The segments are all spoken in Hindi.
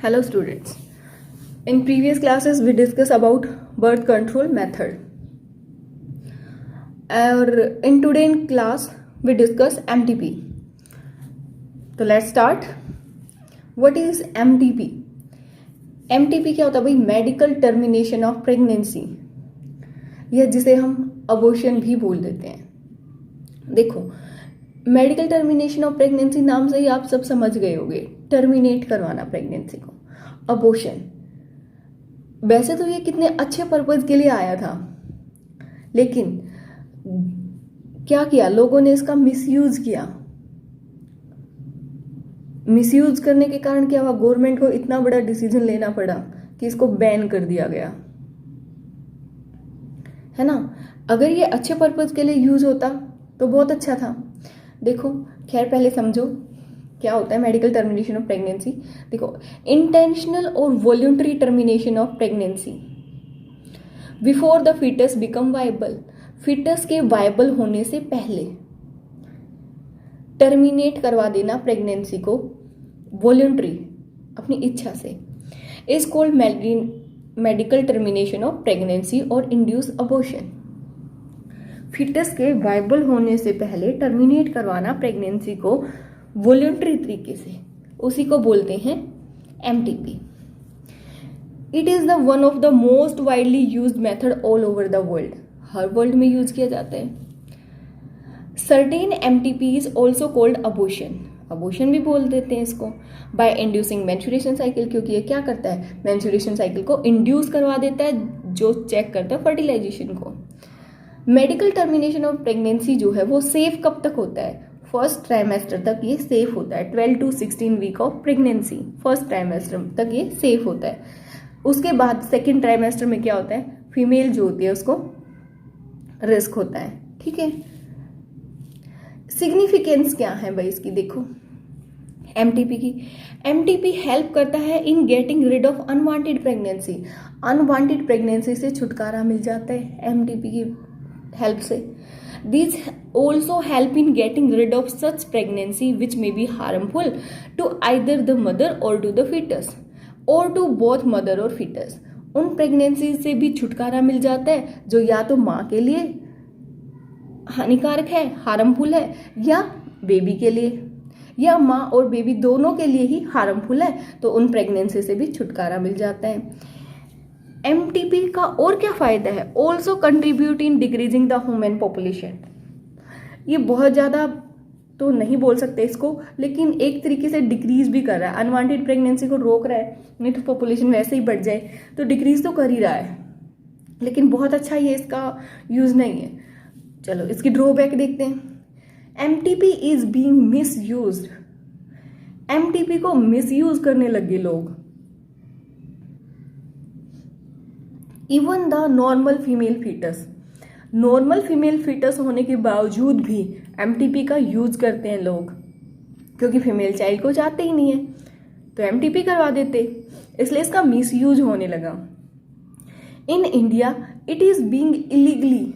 Hello students. In previous classes we discussed about birth control method. और in today class we discuss MTP. तो let's start. What is MTP? MTP क्या होता है भाई? मेडिकल टर्मिनेशन ऑफ प्रेगनेंसी, यह जिसे हम अबॉर्शन भी बोल देते हैं. देखो, मेडिकल टर्मिनेशन ऑफ प्रेगनेंसी नाम से ही आप सब समझ गए होंगे, टर्मिनेट करवाना प्रेगनेंसी को. अबॉर्शन वैसे तो ये कितने अच्छे पर्पज के लिए आया था, लेकिन क्या किया लोगों ने, इसका मिसयूज किया. मिसयूज करने के कारण क्या हुआ, गवर्नमेंट को इतना बड़ा डिसीजन लेना पड़ा कि इसको बैन कर दिया गया, है ना. अगर ये अच्छे पर्पज के लिए यूज होता तो बहुत अच्छा था. देखो, खैर पहले समझो क्या होता है मेडिकल टर्मिनेशन ऑफ प्रेगनेंसी. देखो, इंटेंशनल और voluntary termination of pregnancy before the foetus become viable. Foetus के वायबल होने से पहले टर्मिनेट करवा देना प्रेगनेंसी को वॉल्यूंटरी, अपनी इच्छा से, is called medical termination of pregnancy और इंड्यूस अबॉर्शन. फीटस के वायबल होने से पहले टर्मिनेट करवाना प्रेगनेंसी को वॉल्यूंटरी तरीके से, उसी को बोलते हैं MTP. It is the one of the most widely used method all over the world. Her world में यूज किया जाता है. Certain MTP is also called abortion. Abortion भी बोल देते हैं इसको. बाय इंड्यूसिंग मेंस्ट्रुएशन साइकिल, क्योंकि ये क्या करता है, मेंस्ट्रुएशन साइकिल को इंड्यूस करवा देता है, जो चेक करता है फर्टिलाइजेशन को. मेडिकल टर्मिनेशन ऑफ प्रेगनेंसी जो है वो सेफ कब तक होता है, फर्स्ट ट्राइमेस्टर तक ये सेफ होता है. 12 to 16 week of pregnancy, first trimester तक ये सेफ होता है. उसके बाद सेकेंड ट्राइमेस्टर में क्या होता है, फीमेल जो होती है उसको रिस्क होता है. ठीक है, सिग्निफिकेंस क्या है भाई इसकी. देखो, MTP की, MTP हेल्प करता है in getting rid of unwanted pregnancy. Unwanted pregnancy से छुटकारा मिल जाता है MTP की हेल्प से. These also help in getting rid of such pregnancy which may be harmful to either the mother or to the fetus or to both mother or fetus. उन प्रेगनेंसी से भी छुटकारा मिल जाता है जो या तो माँ के लिए हानिकारक है, हार्मफुल है, या बेबी के लिए, या माँ और बेबी दोनों के लिए ही हार्मफुल है. तो उन प्रेगनेंसी से भी छुटकारा मिल जाता है. MTP का और क्या फायदा है, also contribute in decreasing the human population. ये बहुत ज़्यादा तो नहीं बोल सकते इसको, लेकिन एक तरीके से डिक्रीज भी कर रहा है. अनवांटेड प्रेगनेंसी को रोक रहा है, नहीं तो पॉपुलेशन वैसे ही बढ़ जाए, तो डिक्रीज तो कर ही रहा है, लेकिन बहुत अच्छा ये इसका यूज नहीं है. चलो इसकी ड्रॉबैक देखते हैं. MTP is being misused. MTP को मिसयूज करने लगे लोग. Even the normal female foetus, normal female foetus होने के बावजूद भी MTP का यूज करते हैं लोग, क्योंकि फीमेल चाइल्ड को चाहते ही नहीं है तो MTP करवा देते, इसलिए इसका मिसयूज होने लगा. In India it is being illegally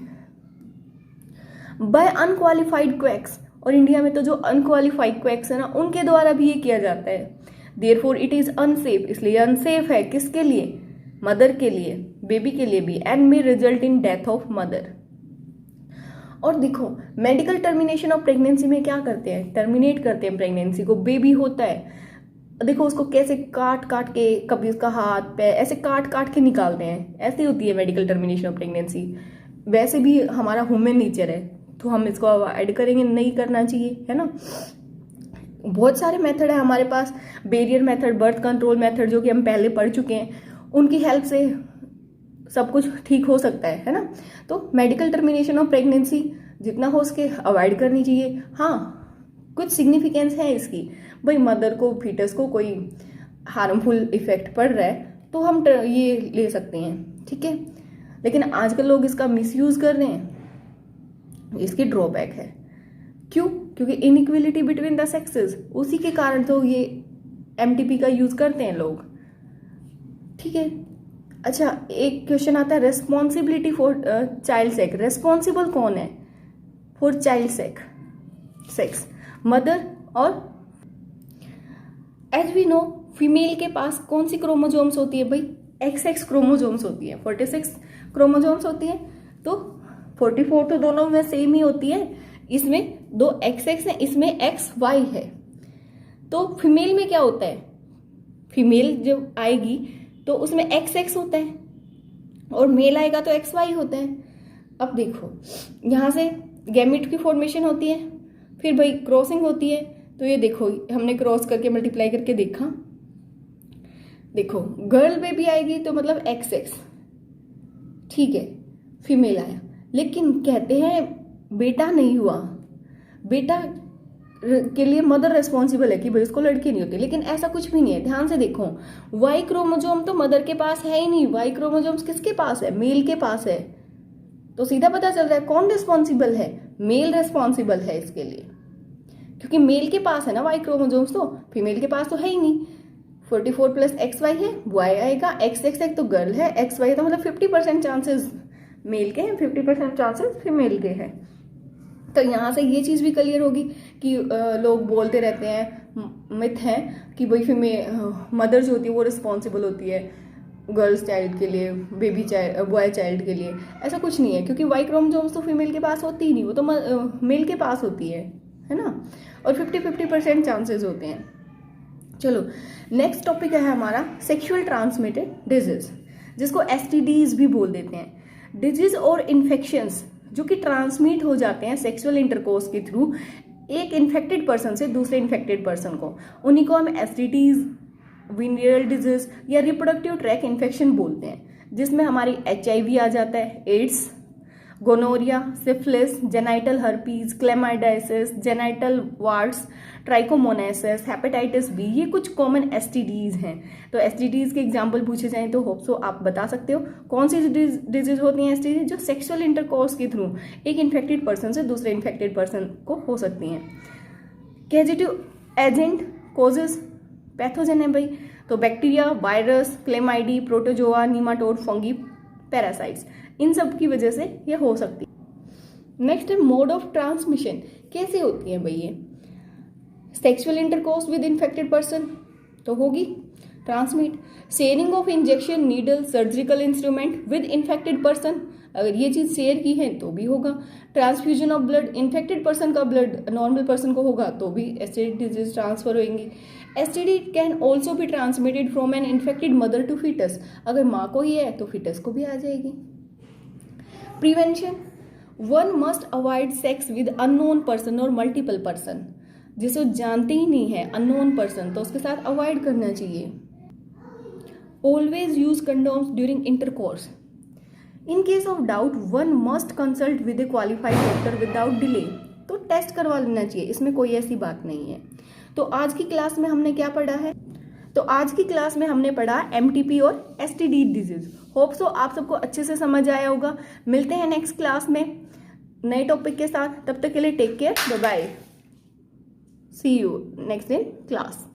by unqualified quacks. और इंडिया में तो जो अनक्वालिफाइड क्वैक्स है ना, उनके द्वारा भी ये किया जाता है. देयरफॉर इट इज अनसेफ, इसलिए अनसेफ है. किसके लिए, मदर के लिए, बेबी के लिए भी. And may result in death of mother. और देखो, मेडिकल टर्मिनेशन ऑफ प्रेगनेंसी में क्या करते हैं, टर्मिनेट करते हैं प्रेगनेंसी को. बेबी होता है, देखो उसको कैसे काट काट के, कभी उसका हाथ पैर ऐसे काट काट के निकालते हैं. ऐसी होती है मेडिकल टर्मिनेशन ऑफ प्रेगनेंसी. वैसे भी हमारा ह्यूमन नेचर है, तो हम इसको अवॉइड करेंगे, नहीं करना चाहिए, है ना. बहुत सारे मेथड है हमारे पास. Barrier method, birth control method, जो कि हम पहले पढ़ चुके हैं, उनकी हेल्प से सब कुछ ठीक हो सकता है ना. तो मेडिकल टर्मिनेशन ऑफ प्रेगनेंसी जितना हो सके अवॉइड करनी चाहिए. हाँ, कुछ सिग्निफिकेंस है इसकी. भाई मदर को, फीटस को कोई हार्मफुल इफेक्ट पड़ रहा है तो हम ये ले सकते हैं, ठीक है. लेकिन आजकल लोग इसका मिसयूज कर रहे हैं, इसकी ड्रॉबैक है. क्यों, क्योंकि इनइक्वलिटी बिटवीन द सेक्सेस, उसी के कारण तो ये MTP का यूज करते हैं लोग. ठीक है. अच्छा, एक क्वेश्चन आता है, responsibility for child sex. Responsible कौन है फॉर चाइल्ड सेक्स, मदर और एज वी नो फीमेल के पास कौन सी क्रोमोजोम्स होती है भाई? XX क्रोमोजोम्स होती है, 46 क्रोमोजोम्स होती है। तो 44 तो दोनों में सेम ही होती है, इसमें 2 XX है, इसमें XY है। तो फीमेल में क्या होता है? फीमेल जब आएगी तो उसमें XX होता है और मेल आएगा तो XY होता है। अब देखो यहाँ से गैमेट की फॉर्मेशन होती है, फिर भाई क्रॉसिंग होती है। तो ये देखो हमने क्रॉस करके मल्टीप्लाई करके देखा, देखो गर्ल बेबी आएगी तो मतलब XX, ठीक है, फीमेल आया। लेकिन कहते हैं बेटा नहीं हुआ, बेटा के लिए मदर रिस्पॉन्सिबल है कि भाई उसको लड़की नहीं होती, लेकिन ऐसा कुछ भी नहीं है। ध्यान से देखो, वाई क्रोमोजोम तो मदर के पास है ही नहीं, वाई क्रोमोजोम्स किसके पास है? मेल के पास है। तो सीधा पता चल रहा है कौन रिस्पॉन्सिबल है? मेल रिस्पॉन्सिबल है इसके लिए, क्योंकि मेल के पास है ना वाई क्रोमोजोम्स, तो फीमेल के पास तो है ही नहीं। 44 प्लस XY है, वाई आएगा, XX तो गर्ल है, XY तो मतलब 50% चांसेस मेल के हैं, 50% चांसेस फीमेल के हैं। तो यहाँ से ये चीज़ भी क्लियर होगी कि लोग बोलते रहते हैं, मिथ है कि भाई फीमेल मदर जो होती है वो रिस्पॉन्सिबल होती है गर्ल्स चाइल्ड के लिए, बेबी चाइल्ड, बॉय चाइल्ड के लिए। ऐसा कुछ नहीं है, क्योंकि वाई क्रोमोसोम्स तो फीमेल के पास होती ही नहीं, वो तो मेल के पास होती है ना। और 50% चांसेस होते हैं। चलो नेक्स्ट टॉपिक है हमारा सेक्सुअल ट्रांसमिटेड डिजीज, जिसको STDs भी बोल देते हैं। डिजीज और इन्फेक्शंस जो कि ट्रांसमिट हो जाते हैं सेक्सुअल इंटरकोर्स के थ्रू एक इन्फेक्टेड पर्सन से दूसरे इन्फेक्टेड पर्सन को, उन्हीं को हम STDs, वेनिरियल डिजीज या रिप्रोडक्टिव ट्रैक इन्फेक्शन बोलते हैं, जिसमें हमारी HIV आ जाता है, AIDS, gonorrhoea, syphilis, genital herpes, chlamydiasis, genital warts, trichomoniasis, hepatitis B, ये कुछ कॉमन STDs हैं। तो STDs के एग्जाम्पल पूछे जाएं तो होप सो आप बता सकते हो कौन सी डिजीज होती हैं STD जो सेक्सुअल इंटरकोर्स के थ्रू एक इन्फेक्टेड पर्सन से दूसरे इन्फेक्टेड पर्सन को हो सकती हैं। कैजेटिव एजेंट कॉजेज पैथोजन है भाई, तो bacteria, virus, chlamydia, protozoa, nematode, fungi, parasites, इन सब की वजह से ये हो सकती है। नेक्स्ट है मोड ऑफ ट्रांसमिशन, कैसे होती है भाई ये? Sexual intercourse with infected person तो होगी transmit, sharing of injection, needle, surgical instrument with infected person, अगर ये चीज़ शेयर की है तो भी होगा। Transfusion of blood, infected person का ब्लड नॉर्मल पर्सन को होगा तो भी STD डिजीज ट्रांसफर होंगी। STD कैन ऑल्सो भी transmitted from an infected mother to foetus, अगर माँ को ही है तो फीटस को भी आ जाएगी। Prevention, one must avoid sex with unknown person और मल्टीपल पर्सन, जिसे जानते ही नहीं है अननोन पर्सन तो उसके साथ अवॉइड करना चाहिए। Always use condoms during intercourse, in case of doubt one must consult with A qualified doctor without delay, तो टेस्ट करवा लेना चाहिए, इसमें कोई ऐसी बात नहीं है। तो आज की क्लास में हमने क्या पढ़ा है? तो आज की क्लास में हमने पढ़ा MTP और STD डिजीज। होप सो आप सबको अच्छे से समझ आया होगा। मिलते हैं नेक्स्ट क्लास में नए टॉपिक के साथ, तब तक के लिए take care, bye bye, see you next in class.